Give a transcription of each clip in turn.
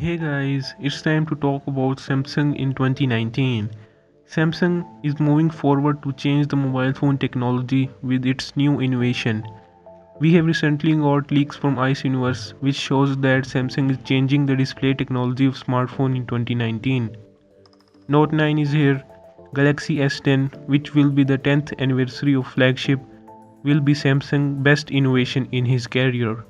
Hey guys, it's time to talk about Samsung in 2019. Samsung is moving forward to change the mobile phone technology with its new innovation. We have recently got leaks from Ice Universe which shows that Samsung is changing the display technology of smartphone in 2019. Note 9 is here. Galaxy S10, which will be the 10th anniversary of flagship, will be Samsung's best innovation in his career.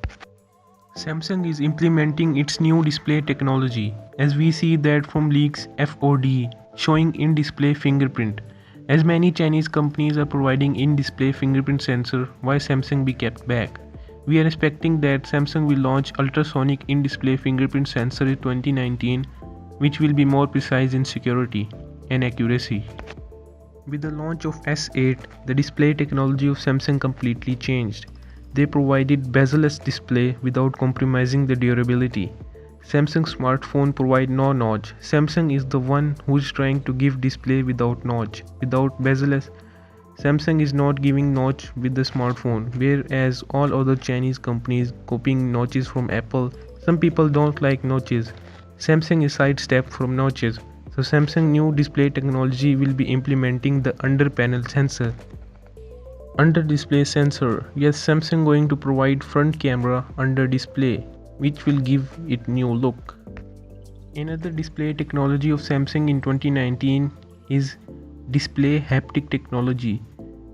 Samsung is implementing its new display technology, as we see that from leaks FOD showing in-display fingerprint. As many Chinese companies are providing in-display fingerprint sensor, why Samsung be kept back? We are expecting that Samsung will launch ultrasonic in-display fingerprint sensor in 2019, which will be more precise in security and accuracy. With the launch of S8, the display technology of Samsung completely changed. They provided bezel-less display without compromising the durability. Samsung smartphone provide no notch. Samsung is the one who is trying to give display without notch, without bezel-less. Samsung is not giving notch with the smartphone, whereas all other Chinese companies copying notches from Apple. Some people don't like notches. Samsung is sidestep from notches. So Samsung new display technology will be implementing the under panel sensor. Under display sensor, yes, Samsung going to provide front camera under display, which will give it new look. Another display technology of Samsung in 2019 is display haptic technology.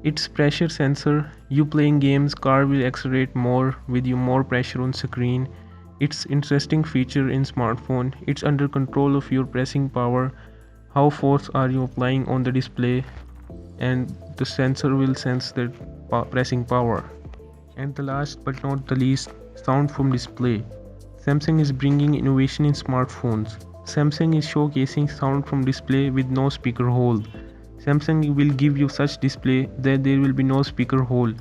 It's pressure sensor. You playing games, car will accelerate more with you more pressure on screen. It's interesting feature in smartphone. It's under control of your pressing power. How force are you applying on the display, and the sensor will sense the pressing power. And the last but not the least, sound from display. Samsung is bringing innovation in smartphones. Samsung is showcasing sound from display with no speaker hole. Samsung will give you such display that there will be no speaker hole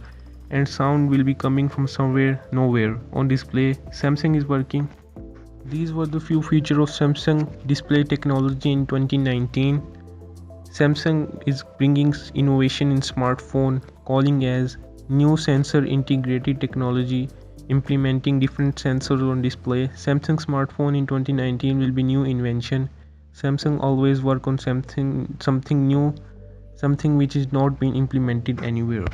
and sound will be coming from somewhere nowhere on display. Samsung is working. These were the few features of Samsung display technology in 2019. Samsung is bringing innovation in smartphone, calling as new sensor integrated technology, implementing different sensors on display. Samsung smartphone in 2019 will be new invention. Samsung always work on something new, something which is not being implemented anywhere.